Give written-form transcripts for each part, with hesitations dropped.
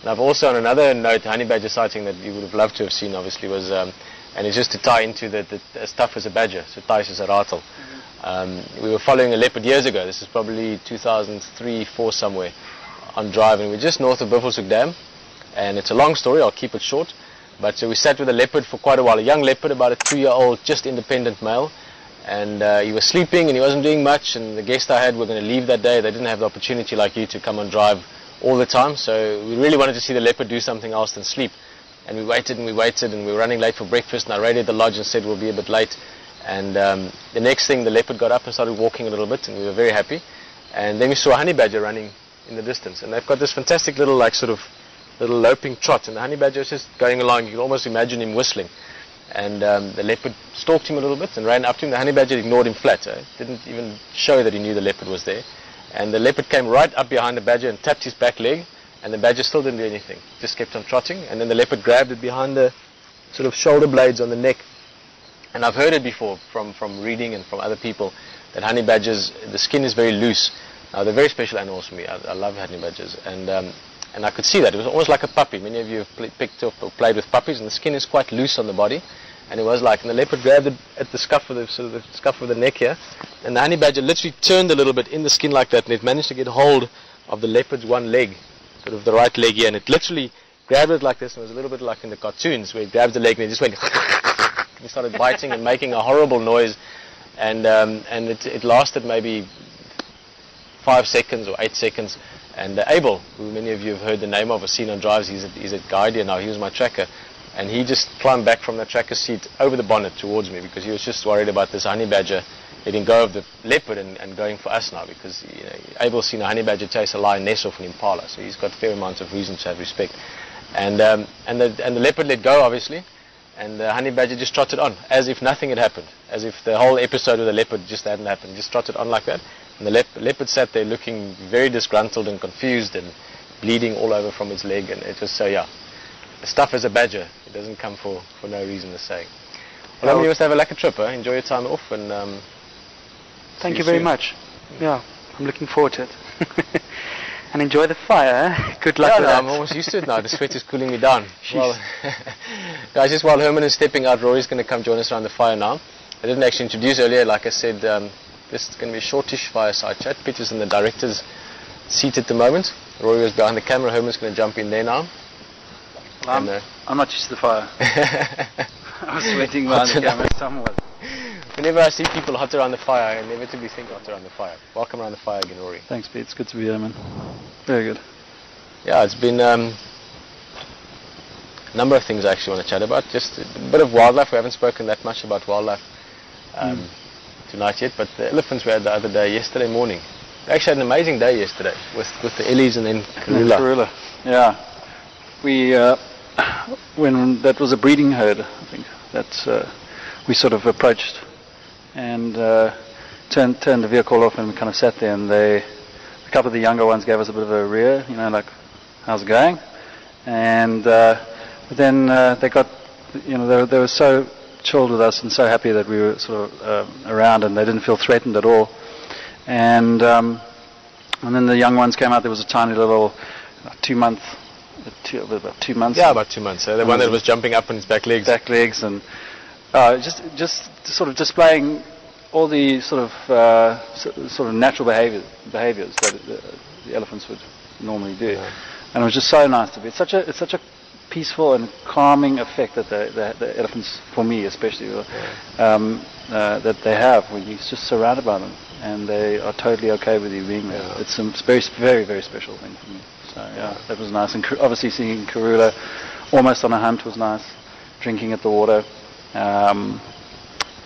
And I've also, on another note, honey badger sighting that you would have loved to have seen, obviously, was, and it's just to tie into the as tough as a badger, so ties as a ratel. We were following a leopard years ago. This is probably 2003, 4 somewhere, on drive, and we're just north of Buffelshoek Dam. And it's a long story, I'll keep it short. But so we sat with a leopard for quite a while, a young leopard, about a 2-year-old, just independent male. And he was sleeping and he wasn't doing much, and the guests I had were going to leave that day. They didn't have the opportunity like you to come and drive all the time, so we really wanted to see the leopard do something else than sleep. And we waited and we waited, and we were running late for breakfast, and I radioed the lodge and said we'll be a bit late. And the next thing, the leopard got up and started walking a little bit, and we were very happy. And then we saw a honey badger running in the distance, and they've got this fantastic little, like, sort of little loping trot, and the honey badger is just going along. You can almost imagine him whistling. And the leopard stalked him a little bit and ran up to him. The honey badger ignored him flat, didn't even show that he knew the leopard was there. And the leopard came right up behind the badger and tapped his back leg, and the badger still didn't do anything, just kept on trotting. And then the leopard grabbed it behind the sort of shoulder blades on the neck. And I've heard it before from reading and from other people that honey badgers, the skin is very loose. Now, they're very special animals for me. I love honey badgers, and I could see that. It was almost like a puppy. Many of you have picked up or played with puppies, and the skin is quite loose on the body. And it was like, and the leopard grabbed it at the scuff of the neck here, and the honey badger literally turned a little bit in the skin like that, and it managed to get hold of the leopard's one leg, sort of the right leg here, and it literally grabbed it like this, and it was a little bit like in the cartoons where it grabs the leg and it just went, and he started biting and making a horrible noise, and it lasted maybe 5 seconds or 8 seconds. And Abel, who many of you have heard the name of or seen on drives, he's a guide here now, he was my tracker. And he just climbed back from the tracker seat over the bonnet towards me, because he was just worried about this honey badger letting go of the leopard and going for us now, because Abel's seen a honey badger chase a lioness off an impala, so he's got fair amounts of reason to have respect. And the leopard let go, obviously, and the honey badger just trotted on, as if nothing had happened, as if the whole episode with the leopard just hadn't happened. Just trotted on like that. And the leopard sat there looking very disgruntled and confused and bleeding all over from its leg. And it was so, yeah, the stuff as a badger. It doesn't come for no reason to say. Well, you must have a lekker trip. Enjoy your time off. And thank you very much. Yeah, I'm looking forward to it. And enjoy the fire. Good luck with that. I'm almost used to it now. The sweat is cooling me down. Well, guys, just while Herman is stepping out, Rory's going to come join us around the fire now. I didn't actually introduce earlier, like I said, this is going to be a shortish fireside chat. Peter's in the director's seat at the moment. Rory was behind the camera. Herman's going to jump in there now. Well, I'm not used to the fire. I was sweating behind the camera somewhat. Whenever I see people hot around the fire, I inevitably think hot around the fire. Welcome around the fire again, Rory. Thanks, Pete. It's good to be here, man. Very good. Yeah, it's been a number of things I actually want to chat about. Just a bit of wildlife. We haven't spoken that much about wildlife tonight yet, but the elephants we had the other day, yesterday morning. We actually had an amazing day yesterday with the Ellies and then Karula. Yeah. We, when that was a breeding herd, I think, that we sort of approached and turned the vehicle off, and we kind of sat there, and a couple of the younger ones gave us a bit of a rear, like, how's it going? And then they got, they were so chilled with us and so happy that we were sort of around, and they didn't feel threatened at all. And then the young ones came out. There was a tiny little 2 month, about 2 months. Yeah, about 2 months. The one that was jumping up on his back legs. And just sort of displaying all the sort of natural behaviors that the elephants would normally do. Yeah. And it was just so nice to be. It's such a peaceful and calming effect that the elephants, for me especially, that they have when you're just surrounded by them, and they are totally okay with you being there. Yeah. It's a very, very special thing for me. So yeah, that was nice. And obviously seeing Karula almost on a hunt was nice. Drinking at the water, lying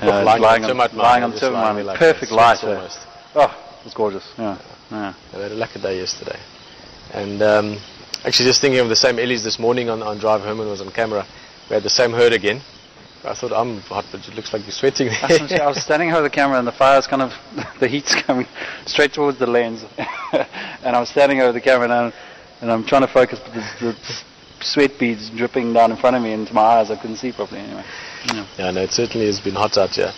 on termite, like perfect light. Oh, it was gorgeous. Yeah. We had a lucky day yesterday, and actually just thinking of the same Ellies this morning on drive. Herman was on camera. We had the same herd again. I thought, I'm hot, but it looks like you're sweating. I was standing over the camera, and the fire's kind of, the heat's coming straight towards the lens. And I was standing over the camera now, and I'm trying to focus, but the sweat beads dripping down in front of me into my eyes. I couldn't see properly anyway. Yeah, no, it certainly has been hot out here.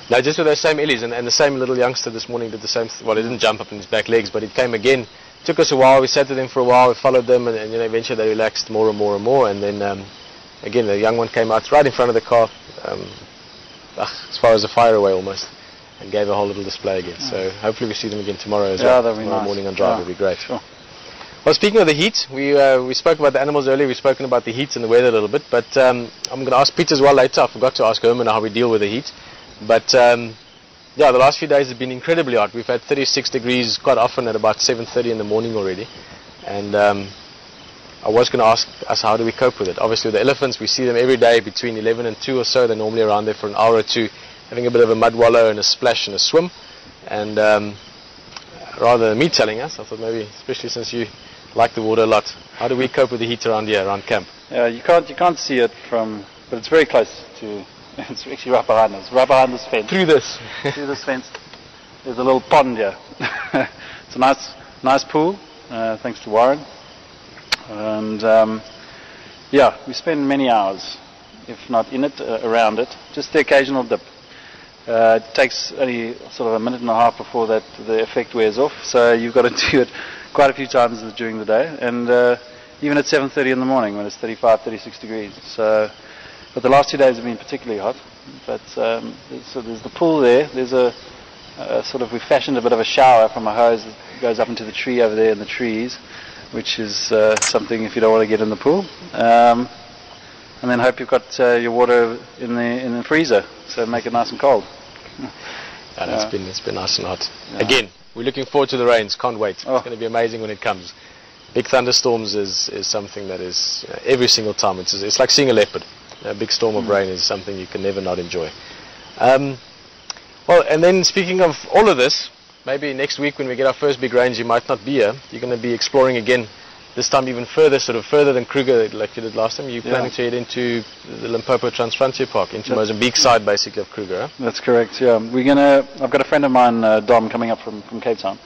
Now, just with those same Ellies, and the same little youngster this morning did the same. Well, he didn't jump up in his back legs, but it came again took us a while. We sat with them for a while. We followed them, and you know, eventually they relaxed more and more and more. And then again, the young one came out right in front of the car, as far as a fire away almost, and gave a whole little display again. So hopefully we see them again tomorrow as well. That'll be tomorrow nice. morning on drive will be great. Sure. Well, speaking of the heat, we spoke about the animals earlier. We've spoken about the heat and the weather a little bit, but I'm going to ask Pete as well later. I forgot to ask Herman how we deal with the heat, but yeah, the last few days have been incredibly hot. We've had 36 degrees quite often at about 7:30 in the morning already, and I was going to ask us how do we cope with it. Obviously, the elephants, we see them every day between 11 and 2 or so. They're normally around there for an hour or two, having a bit of a mud wallow and a splash and a swim, and rather than me telling us, I thought maybe, especially since you like the water a lot, how do we cope with the heat around here, around camp? Yeah, you can't see it from, but it's very close to. It's actually right behind us, right behind this fence. Through this. Through this fence, there's a little pond here. It's a nice pool, thanks to Warren. And yeah, we spend many hours, if not in it, around it. Just the occasional dip. It takes only sort of a minute and a half before that the effect wears off. So you've got to do it quite a few times during the day, and even at 7:30 in the morning when it's 35, 36 degrees. So, but the last 2 days have been particularly hot. But so there's the pool there. There's a sort of, we fashioned a bit of a shower from a hose that goes up into the tree over there in the trees, which is something if you don't want to get in the pool. And then hope you've got your water in the freezer, so make it nice and cold. And it's been nice and hot. Yeah. Again, we're looking forward to the rains. Can't wait. Oh. It's going to be amazing when it comes. Big thunderstorms is something that is every single time. It's like seeing a leopard. A big storm of rain is something you can never not enjoy. Well, and then speaking of all of this, maybe next week when we get our first big rains, you might not be here. You're going to be exploring again. This time even further, sort of further than Kruger, like you did last time. You're planning to head into the Limpopo Transfrontier Park, into Mozambique side basically of Kruger. Huh? That's correct. Yeah, I've got a friend of mine, Dom, coming up from Cape Town.